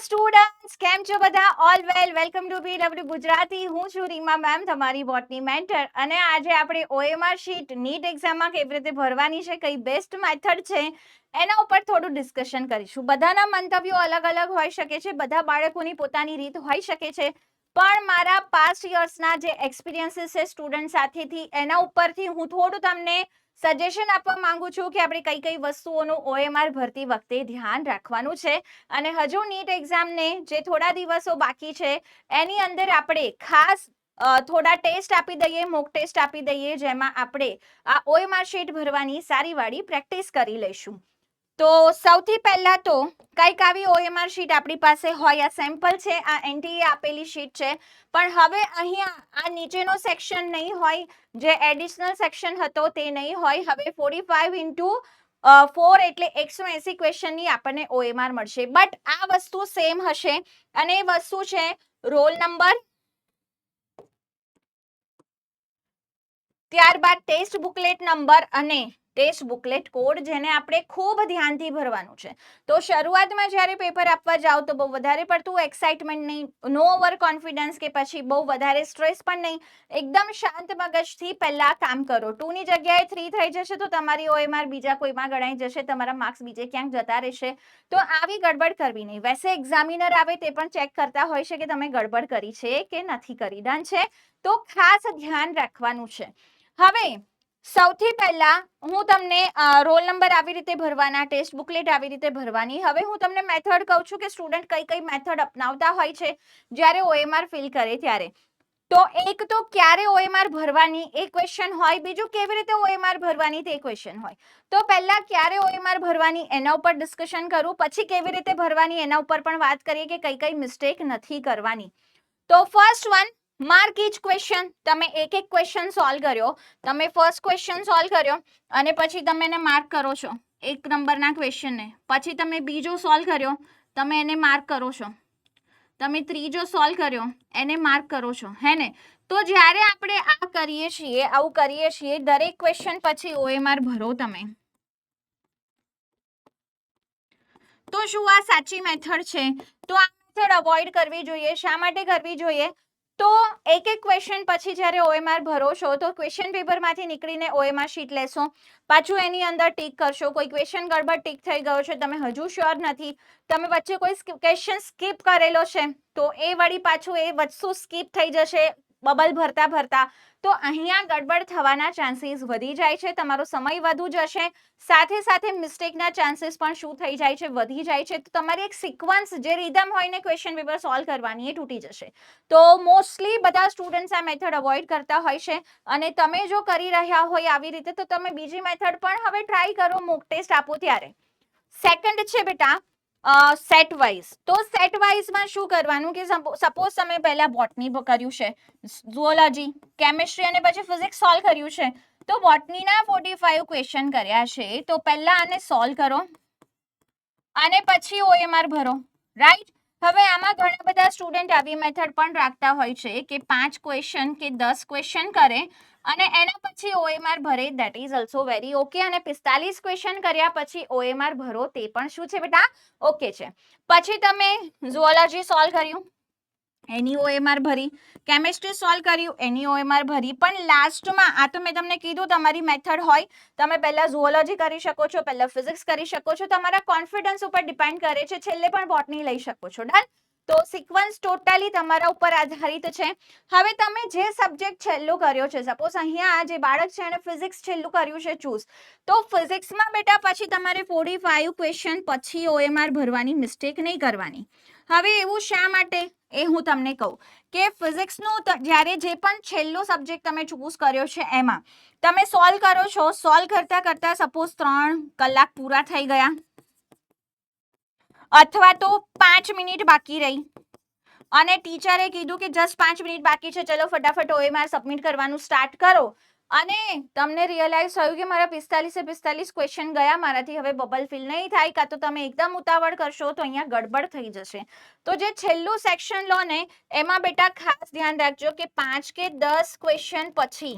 Students, કેમ છો બધા? All well, welcome to BW Gujarati. હું છું રીમા મેમ, તમારી બોટની મેન્ટર. અને આજે આપણે OMR શીટ નીટ એક્ઝામમાં કેવી રીતે ભરવાની છે, કઈ બેસ્ટ મેથડ છે, એના ઉપર થોડું ડિસ્કશન કરીશું. બધાના મંતવ્યો અલગ અલગ હોઈ શકે છે, બધા બાળકોની પોતાની રીત હોઈ શકે છે, પણ મારા પાસ્ટ યર્સના જે એક્સપિરિયન્સીસ છે સ્ટુડન્ટ સાથેથી, એના ઉપરથી હું થોડું તમને સજેશન આપવા માંગુ છું કે આપણે કઈ કઈ વસ્તુઓનું OMR ભરતી વખતે ધ્યાન રાખવાનું છે. અને હજુ નીટ એક્ઝામને જે થોડા દિવસો બાકી છે એની અંદર આપણે ખાસ થોડા ટેસ્ટ આપી દઈએ, મોક ટેસ્ટ આપી દઈએ, જેમાં આપણે આ OMR શીટ ભરવાની સારી વાળી પ્રેક્ટિસ કરી લઈશું. તો સૌથી પહેલા તો કઈક આવી OMR શીટ આપણી પાસે હોય. આ સેમ્પલ છે, આ NTA આપેલી શીટ છે, પણ હવે અહીંયા આ નીચેનો સેક્શન નહીં હોય, જે એડિશનલ સેક્શન હતો તે નહીં હોય. હવે 45x4 એટલે 180 ક્વેશ્ચનની આપણને OMR મળશે. બટ આ વસ્તુ સેમ હશે, અને એ વસ્તુ છે રોલ નંબર, ત્યારબાદ ટેસ્ટ બુકલેટ નંબર અને ટેસ્ટ બુકલેટ કોડ, જેને આપણે ખૂબ ધ્યાનથી ભરવાનું છે. તો શરૂઆતમાં જ્યારે પેપર આપવા જાઓ તો બહુ વધારે પડતું એક્સાઇટમેન્ટ નહીં, નો ઓવર કોન્ફિડન્સ, કે પછી બહુ વધારે સ્ટ્રેસ પણ નહીં. એકદમ શાંત મગજથી પહેલા કામ કરો. 2 ની જગ્યાએ 3 થઈ જશે તો તમારી OMR બીજા કોઈમાં ગણાઈ જશે, તમારા માર્ક્સ બીજે ક્યાંક જતા રહેશે. તો આવી ગડબડ કરવી નહીં. વૈસે એક્ઝામિનર આવે તે પણ ચેક કરતા હોય છે કે તમે ગડબડ કરી છે કે નથી કરી. ડન છે? તો ખાસ ધ્યાન રાખવાનું છે. હવે સૌથી પહેલા હું તમને રોલ નંબર આવી રીતે ભરવાના, ટેસ્ટ બુકલેટ આવી રીતે ભરવાની. હવે હું તમને મેથડ કહું છું કે સ્ટુડન્ટ કઈ કઈ મેથડ અપનાવતા હોય છે જ્યારે OMR ફિલ કરે ત્યારે. તો એક તો ક્યારે OMR ભરવાની એ ક્વેશ્ચન હોય, બીજું કેવી રીતે OMR ભરવાની તે ક્વેશ્ચન હોય. તો પહેલા ક્યારે OMR ભરવાની એના ઉપર ડિસ્કશન કરું, પછી કેવી રીતે ભરવાની એના ઉપર પણ વાત કરીએ કે કઈ કઈ મિસ્ટેક નથી કરવાની. તો first one, mark each question. તમે એક એક ક્વેશ્ચન સોલ્વ કર્યો, તમે ફર્સ્ટ ક્વેશ્ચન સોલ્વ કર્યો અને પછી તમે એને માર્ક કરો છો, 1 નંબરના ક્વેશ્ચનને. પછી તમે બીજો સોલ્વ કર્યો, તમે એને માર્ક કરો છો. તમે ત્રીજો સોલ્વ કર્યો, એને માર્ક કરો છો, હે ને? તો જ્યારે આપણે આ કરીએ છીએ, આવું કરીએ છીએ, દરેક ક્વેશ્ચન પછી OMR ભરો તમે. તો શું આ સાચી મેથડ છે? તો આ મેથડ અવોઇડ કરવી જોઈએ. શા માટે કરવી જોઈએ? તો એક એક ક્વેશ્ચન પછી જ્યારે OMR ભરો છો તો ક્વેશ્ચન પેપરમાંથી નીકળીને OMR શીટ લેશો, પાછું એની અંદર ટીક કરશો. કોઈ ક્વેશ્ચન ગડબડ ટીક થઈ ગયો છે, તમે હજુ શ્યોર નથી, તમે વચ્ચે કોઈ ક્વેશ્ચન સ્કીપ કરેલો છે, તો એ વળી પાછું એ વસ્તુ સ્કીપ થઈ જશે બબલ ભરતા ભરતા. તો અહીંયા ગડબડ થવાના ચાન્સીસ વધી જાય છે, તમારો સમય વધુ જશે, સાથે સાથે મિસ્ટેકના ચાન્સીસ પણ શું થઈ જાય છે, વધી જાય છે. તો તમારી એક સિક્વન્સ, જે રીધમ હોય ને ક્વેશ્ચન પેપર સોલ્વ કરવાની, એ તૂટી જશે. તો મોસ્ટલી બધા સ્ટુડન્ટ્સ આ મેથડ અવોઇડ કરતા હોય છે. અને તમે જો કરી રહ્યા હોય આવી રીતે, તો તમે બીજી મેથડ પણ હવે ટ્રાય કરો, મોક ટેસ્ટ આપો ત્યારે. સેકન્ડ છે બેટા સેટ વાઇઝ. તો સેટ વાઇઝમાં શું કરવાનું કે સપોઝ તમે પહેલા બોટની કર્યું છે, ઝુઓલોજી, કેમિસ્ટ્રી અને પછી ફિઝિક્સ સોલ્વ કર્યું છે, તો બોટનીના 45 ક્વેશ્ચન કર્યા છે, તો પહેલા આને સોલ્વ કરો અને પછી OMR ભરો, રાઈટ? હવે આમાં ઘણા બધા સ્ટુડન્ટ આવી મેથડ પણ રાખતા હોય છે કે 5 ક્વેશ્ચન કે 10 ક્વેશ્ચન કરે અને એના પછી OMR ભરે. That is also very okay. અને 45 ક્વેશ્ચન કર્યા પછી OMR ભરો, તે પણ શું છે બેટા? ઓકે છે. પછી તમે ઝુઓલોજી સોલ્વ કર્યું, એની OMR ભરી, કેમિસ્ટ્રી સોલ્વ કર્યું, એની OMR ભરી. પણ લાસ્ટમાં, આ તો મેં તમને કીધું તમારી મેથડ હોય, તમે પહેલા ઝુઓલોજી કરી શકો છો, પહેલા ફિઝિક્સ કરી શકો છો, તમારા કોન્ફિડન્સ ઉપર ડિપેન્ડ કરે છે, છેલ્લે પણ બોટની લઈ શકો છો. ડન? તો સિક્વન્સ ટોટલી તમારા ઉપર આધારિત છે. હવે તમે જે સબ્જેક્ટ છેલ્લો કર્યો છે, સપોઝ અહીંયા જે બાળક છે એને ફિઝિક્સ છેલ્લું કર્યું છે ચૂઝ, તો ફિઝિક્સમાં બેટા પછી તમારે 45 ક્વેશ્ચન પછી OMR ભરવાની, મિસ્ટેક નહીં કરવાની. હવે એવું શા માટે એ હું તમને કહું કે ફિઝિક્સનું જ્યારે જે પણ છેલ્લો સબ્જેક્ટ તમે ચૂઝ કર્યો છે એમાં તમે સોલ્વ કરો છો, સોલ્વ કરતા કરતા સપોઝ 3 કલાક પૂરા થઈ ગયા, અથવા તો 5 મિનિટ બાકી રહી અને ટીચરે કીધું કે જસ્ટ 5 મિનિટ બાકી છે, ચલો ફટાફટ OMR સબમિટ કરવાનું સ્ટાર્ટ કરો, અને તમને રિયલાઇઝ થયું કે મારા 45 ક્વેશ્ચન ગયા, મારાથી હવે બબલ ફિલ નહીં થાય, કાં તો તમે એકદમ ઉતાવળ કરશો તો અહીંયા ગડબડ થઈ જશે. તો જે છેલ્લું સેક્શન લો ને, એમાં બેટા ખાસ ધ્યાન રાખજો કે 5 કે 10 ક્વેશ્ચન પછી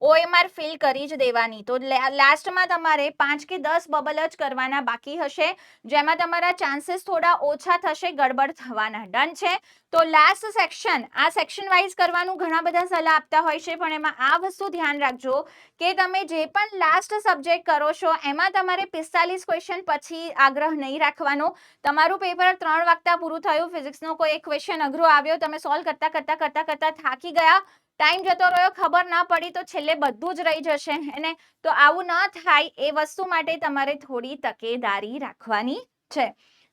OMR ફિલ કરી જ દેવાની. તો લાસ્ટમાં તમારે 5 કે 10 બબલ જ કરવાના બાકી હશે, જેમાં તમારા ચાન્સીસ થોડા ઓછા થશે ગડબડ થવાના. ડન છે? તો લાસ્ટ સેક્શન, આ સેક્શન વાઇઝ કરવાનું ઘણા બધા સલાહ આપતા હોય છે, પણ એમાં આ વસ્તુ ધ્યાન રાખજો કે તમે જે પણ લાસ્ટ સબ્જેક્ટ કરો છો એમાં તમારે 45 ક્વેશ્ચન પછી આગ્રહ નહીં રાખવાનો. તમારું પેપર 3 વાગતા પૂરું થયું, ફિઝિક્સનો કોઈ એક ક્વેશ્ચન અઘરો આવ્યો, તમે સોલ્વ કરતા થાકી ગયા, ટાઈમ જતો રહ્યો, ખબર ના પડી, તો છેલ્લે બધું જ રહી જશે એને. તો આવું ન થાય એ વસ્તુ માટે તમારે થોડી તકેદારી રાખવાની છે.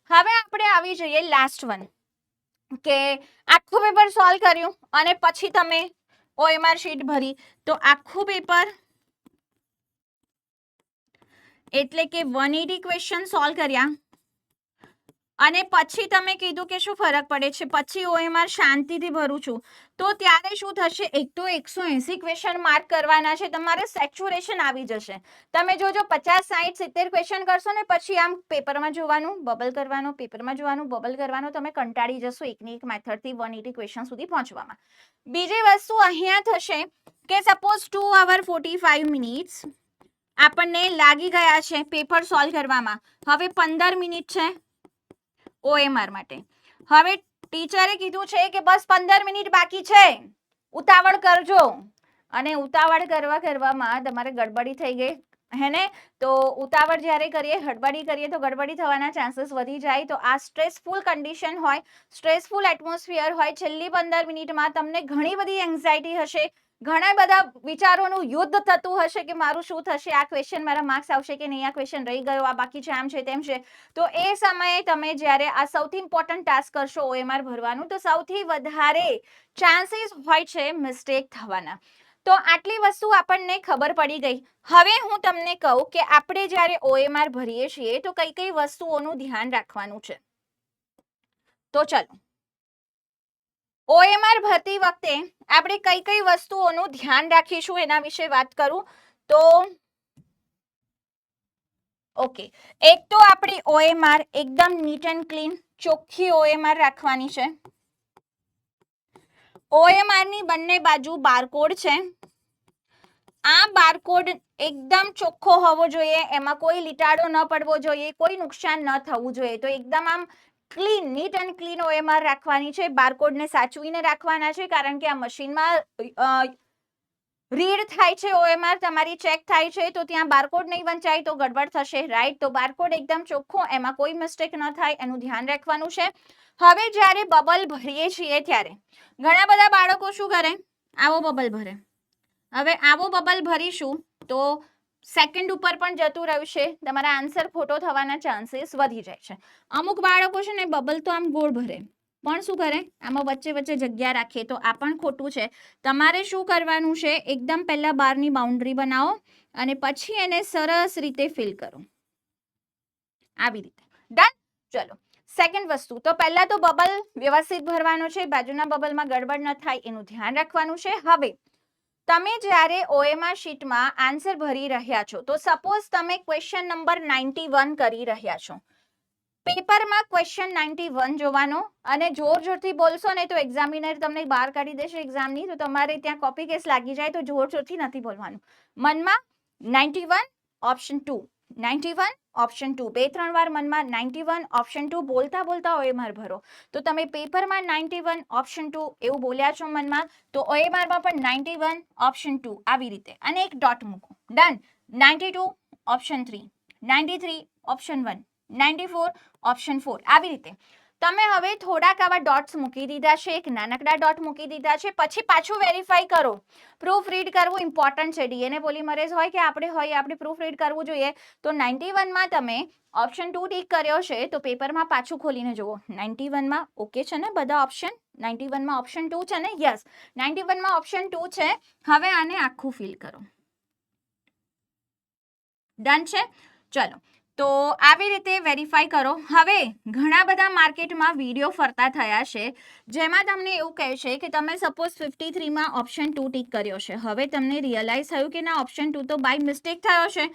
હવે આપણે આવી જઈએ લાસ્ટ વન, કે આખું પેપર સોલ્વ કર્યું અને પછી તમે OMR શીટ ભરી. તો આખું પેપર એટલે કે 180 ક્વેશ્ચન સોલ્વ કર્યા અને પછી તમે કીધું કે શું ફરક પડે છે, પછી OMR શાંતિથી ભરું છું, તો ત્યારે શું થશે? એક તો 180 ક્વેશ્ચન માર્ક કરવાના છે, તમારે સેચ્યુરેશન આવી જશે. તમે જોજો 50, 60, 70 ક્વેશ્ચન કરશો ને પછી આમ પેપરમાં જોવાનું, બબલ કરવાનો, પેપરમાં જોવાનું, બબલ કરવાનો, તમે કંટાળી જશો એકની એક મેથડથી 180 ક્વેશ્ચન સુધી પહોંચવામાં. બીજી વસ્તુ અહીંયા થશે કે સપોઝ 2 hours 45 minutes આપણને લાગી ગયા છે પેપર સોલ્વ કરવામાં. હવે 15 મિનિટ છે OMR માટે. હવે ટીચરે કીધું છે કે બસ 15 મિનિટ બાકી છે, ઉતાવળ કરજો, અને ઉતાવળ કરવામાં તમારે ગડબડી થઈ ગઈ હે ને. તો ઉતાવળ જ્યારે કરીએ, હડબડી કરીએ તો ગડબડી થવાના ચાન્સીસ વધી જાય. તો આ સ્ટ્રેસફુલ કન્ડિશન હોય, સ્ટ્રેસફુલ એટમોસ્ફિયર હોય, છેલ્લી 15 મિનિટમાં તમને ઘણી બધી એન્ઝાયટી હશે, ઘણા બધા વિચારોનું યુદ્ધ થતું હશે કે મારું શું થશે, આ ક્વેશ્ચન મારા માર્ક્સ આવશે કે નહીં, આ ક્વેશ્ચન રહી ગયો, આ બાકી છે, આમ છે તેમ છે. તો એ સમયે તમે જ્યારે આ સૌથી ઇમ્પોર્ટન્ટ ટાસ્ક કરશો OMR ભરવાનું, તો સૌથી વધારે ચાન્સીસ હોય છે મિસ્ટેક થવાના. તો આટલી વસ્તુ આપણને ખબર પડી ગઈ. હવે હું તમને કહું કે આપણે જ્યારે OMR ભરીએ છીએ તો કઈ કઈ વસ્તુઓનું ધ્યાન રાખવાનું છે. તો ચલો, OMR ભરતી વખતે આપણે કઈ કઈ વસ્તુઓનું ધ્યાન રાખીશું એના વિશે વાત કરું તો ઓકે, એક તો આપણી OMR એકદમ નીટ એન્ડ ક્લીન, ચોખ્ખી OMR રાખવાની છે. OMR ની બંને બાજુ બારકોડ છે. આ બારકોડ એકદમ ચોખ્ખો હોવો જોઈએ, એમાં કોઈ લીટાડો ન પડવો જોઈએ, કોઈ નુકસાન ન થવું જોઈએ. તો એકદમ આમ clean, neat and clean OMR રાખવાની છે. બારકોડને સાચવીને રાખવાના છે, કારણ કે આ મશીનમાં રીડ થાય છે, OMR તમારી ચેક થાય છે, તો ત્યાં બારકોડ નહીં વંચાય તો ગડબડ થશે, રાઈટ. તો બારકોડ એકદમ ચોખ્ખો, એમાં કોઈ મિસ્ટેક ન થાય એનું ધ્યાન રાખવાનું છે. હવે જ્યારે બબલ ભરીએ છીએ ત્યારે ઘણા બધા બાળકો શું કરે? આવો બબલ ભરે. હવે આવો બબલ ભરીશું તો સેકન્ડ ઉપર પણ જતું રહ્યું છે, તમારા આન્સર ખોટો થવાના ચાન્સીસ વધી જાય છે. અમુક બાળકો છે ને બબલ તો આમ ગોળ ભરે, પણ શું કરે? આમાં વચ્ચે વચ્ચે જગ્યા રાખે, તો આ પણ ખોટું છે. તમારે શું કરવાનું છે? એકદમ પહેલા બારની બાઉન્ડ્રી બનાવો અને પછી એને સરસ રીતે ફિલ કરો, આવી રીતે. ડન? ચલો, સેકન્ડ વસ્તુ, તો પહેલા તો બબલ વ્યવસ્થિત ભરવાનો છે, બાજુના બબલમાં ગડબડ ન થાય એનું ધ્યાન રાખવાનું છે. હવે તમે જ્યારે OMR શીટમાં આન્સર ભરી રહ્યા છો, તો સપોઝ તમે ક્વેશ્ચન નંબર 91 કરી રહ્યા છો, પેપરમાં ક્વેશ્ચન 91 જોવાનો, અને જોરથી બોલશો ને તો એક્ઝામિનર તમને બહાર કાઢી દેશે એક્ઝામની, તો તમારે ત્યાં કોપી કેસ લાગી જાય. તો જોરથી નથી બોલવાનું, મનમાં 91 ઓપ્શન 2, 91 ઓપ્શન 2, 2-3 વાર મનમાં 91 ઓપ્શન 2 બોલતા OMR ભરો. તો તમે પેપરમાં 91 ઓપ્શન 2 એવું બોલ્યા છો મનમાં, તો OMRમાં પણ 91 ઓપ્શન 2 આવી રીતે, અને એક ડોટ મૂકો. ડન? 92 ઓપ્શન 3, 93 ઓપ્શન 1, 94 ઓપ્શન 4, આવી રીતે. તમે હવે થોડાક આવા ડોટ્સ મૂકી દીધા છે, એક નાનકડા ડોટ મૂકી દીધા છે. પછી પાછું વેરીફાઈ કરો, પ્રૂફ રીડ કરવું ઇમ્પોર્ટન્ટ છે. DNA પોલિમરેઝ હોય કે આપણે પ્રૂફ રીડ કરવું જોઈએ. તો 91માં તમે ઓપ્શન 2 ટીક કર્યો છે, તો પેપરમાં પાછું ખોલીને જુઓ, 91માં ઓકે છે ને બધા ઓપ્શન? 91માં ઓપ્શન 2 છે ને? યસ, 91માં ઓપ્શન 2 છે. હવે આને આખું ફિલ કરો. ડન છે? ચલો, તો આવી રીતે વેરીફાઈ કરો. હવે ઘણા બધા માર્કેટમાં વિડીયો ફરતા થયા છે, જેમાં તમને એવું કહે છે કે તમે સપોઝ 53માં ઓપ્શન 2 ટીક કર્યો છે. હવે તમને રિયલાઇઝ થયું કે ના, ઓપ્શન 2 તો બાય મિસ્ટેક થયો છે,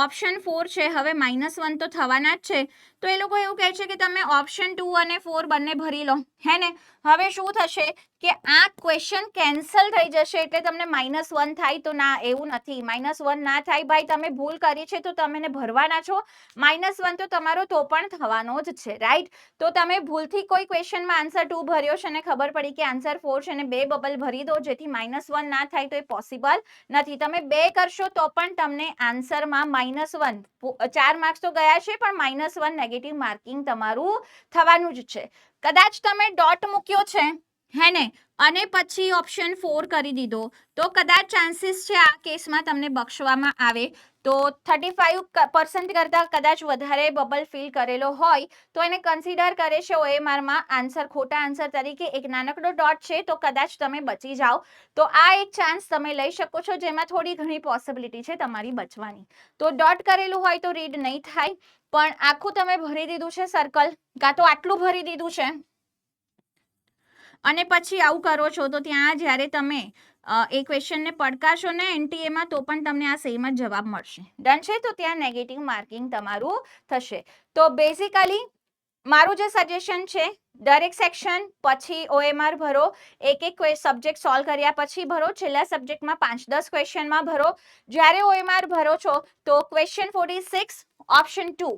ઓપ્શન 4 છે. હવે -1 તો થવાના જ છે, તો એ લોકો એવું કહે છે કે તમે ઓપ્શન 2 અને 4 બંને ભરી લો, હે ને. હવે શું થશે કે આ ક્વેશ્ચન કેન્સલ થઈ જશે એટલે તમને -1 થાય. તો ના, એવું નથી, -1 ના થાય ભાઈ. તમે ભૂલ કરી છે તો તમે ભરવાના છો. -1 તો તમારો તો પણ થવાનો જ છે, રાઈટ. તો તમે ભૂલથી કોઈ ક્વેશ્ચનમાં આન્સર 2 ભર્યો છે અને ખબર પડી કે આન્સર 4 છે અને 2 બબલ ભરી દો જેથી -1 ના થાય, તો એ પોસિબલ નથી. તમે 2 કરશો તો પણ તમને આન્સરમાં -1, 4 માર્ક્સ તો ગયા છે પણ -1 નેગેટિવ માર્કિંગ તમારું થવાનું જ છે. કદાચ તમે ડોટ મૂક્યો છે, હે ને, અને પછી ઓપ્શન 4 કરી દીધો તો કદાચ ચાન્સીસ છે આ કેસમાં તમને બક્ષવામાં આવે. તો 35% કરતા કદાચ વધારે બબલ ફિલ કરેલો હોય તો એને કન્સિડર કરે છે OMRમાં આન્સર, ખોટા આન્સર તરીકે. એક નાનકડો ડોટ છે તો કદાચ તમે બચી જાઓ. તો આ એક ચાન્સ તમે લઈ શકો છો જેમાં થોડી ઘણી પોસિબિલિટી છે તમારી બચવાની. તો ડોટ કરેલું હોય તો રીડ નહીં થાય, પણ આખું તમે ભરી દીધું છે સર્કલ, કાં તો આટલું ભરી દીધું છે અને પછી આવું કરો છો તો ત્યાં જ્યારે તમે એ ક્વેશ્ચનને પડકાશો ને NTA તો પણ તમને આ સેમ જ જવાબ મળશે. ડન છે. તો ત્યાં નેગેટિવ માર્કિંગ તમારું થશે. તો બેઝિકલી મારું જે સજેશન છે, દરેક સેક્શન પછી OMR ભરો, એક સબ્જેક્ટ સોલ્વ કર્યા પછી ભરો, છેલ્લા સબ્જેક્ટમાં 5-10 ક્વેશ્ચનમાં ભરો. જ્યારે OMR ભરો છો તો ક્વેશ્ચન 46 ઓપ્શન 2,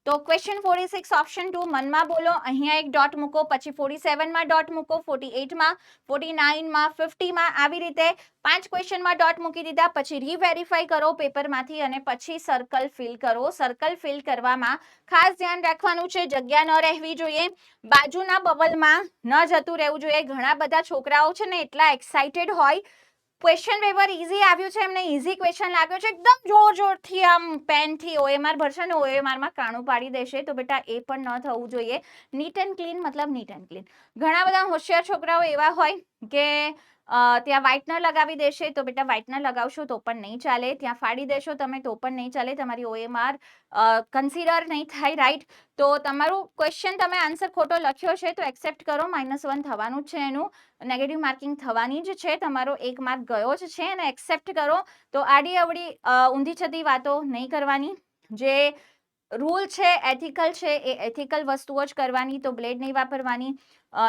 તો ક્વેશ્ચન 46 ઓપ્શન 2 મનમાં બોલો, અહીંયા એક ડોટ મૂકો, પછી 47માં ડોટ મૂકો, 48માં, 49માં, 50માં, આવી રીતે 5 ક્વેશ્ચનમાં ડોટ મૂકી દીધા. પછી રીવેરીફાઈ કરો પેપરમાંથી અને પછી સર્કલ ફિલ કરો. સર્કલ ફિલ કરવામાં ખાસ ધ્યાન રાખવાનું છે, જગ્યા ન રહેવી જોઈએ, બાજુના બબલમાં ન જતું રહેવું જોઈએ. ઘણા બધા છોકરાઓ છે ને એટલા એક્સાઇટેડ હોય, ક્વેશ્ચન પેપર ઈઝી આવ્યું છે, એમને ઈઝી ક્વેશ્ચન લાગ્યો છે, એકદમ જોરથી આમ પેનથી OMR ભરશે ને OMRમાં કાણું પાડી દેશે. તો બેટા એ પણ ન થવું જોઈએ. નીટ એન્ડ ક્લીન મતલબ નીટ એન્ડ ક્લીન. ઘણા બધા હોશિયાર છોકરાઓ એવા હોય કે ત્યાં વ્હાઇટનર લગાવી દેશે, તો બેટા વ્હાઇટનર લગાવશો તો પણ નહીં ચાલે, ત્યાં ફાડી દેશો તમે તો પણ નહીં ચાલે, તમારી OMR કન્સિડર નહીં થાય, રાઈટ. તો તમારું ક્વેશ્ચન તમે આન્સર ખોટો લખ્યો છે તો એક્સેપ્ટ કરો, -1 થવાનું જ છે, એનું નેગેટિવ માર્કિંગ થવાની જ છે, તમારો 1 માર્ક ગયો જ છે અને એક્સેપ્ટ કરો. તો આડી અવડી ઊંધી છતી વાતો નહીં કરવાની. જે રૂલ છે, એથિકલ છે, એ એથિકલ વસ્તુઓ જ કરવાની. તો બ્લેડ નહીં વાપરવાની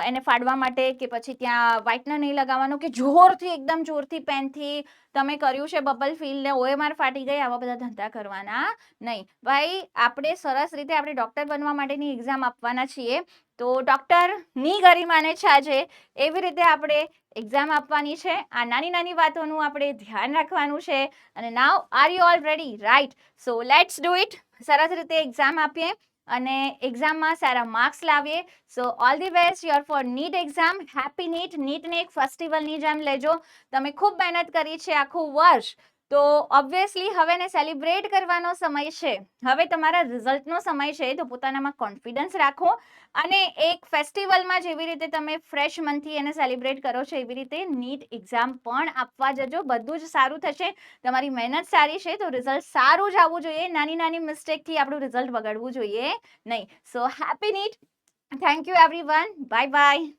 એને ફાડવા માટે, કે પછી ત્યાં વ્હાઇટનર નહીં લગાવવાનું કે જોરથી, એકદમ જોરથી પેનથી તમે કર્યું છે બબલ ફિલ ને OMR ફાટી ગઈ, આવા બધા ધંધા કરવાના નહીં. ભાઈ આપણે સરસ રીતે આપણે ડોક્ટર બનવા માટેની એક્ઝામ આપવાના છીએ, તો ડોક્ટરની ગરિમાને છાજે એવી રીતે આપણે એક્ઝામ આપવાની છે. આ નાની નાની વાતોનું આપણે ધ્યાન રાખવાનું છે. અને now are you all ready? Right. So let's do it. સરસ રીતે એક્ઝામ આપીએ અને એક્ઝામમાં સારા માર્ક્સ લાવીએ. So all the best your for NEET exam. Happy NEET. નીટને એક ફેસ્ટિવલની જેમ લેજો. તમે ખૂબ મહેનત કરી છે આખું વર્ષ, તો ઓબ્વિયસલી હવે એને સેલિબ્રેટ કરવાનો સમય છે. હવે તમારા રિઝલ્ટનો સમય છે, તો પોતાનામાં કોન્ફિડન્સ રાખો અને એક ફેસ્ટિવલમાં જેવી રીતે તમે ફ્રેશ મનથી એને સેલિબ્રેટ કરો છો એવી રીતે નીટ એક્ઝામ પણ આપવા જજો. બધું જ સારું થશે. તમારી મહેનત સારી છે તો રિઝલ્ટ સારું જ આવવું જોઈએ. નાની નાની મિસ્ટેકથી આપણું રિઝલ્ટ બગડવું જોઈએ નહીં. So happy NEET. Thank you everyone. Bye by.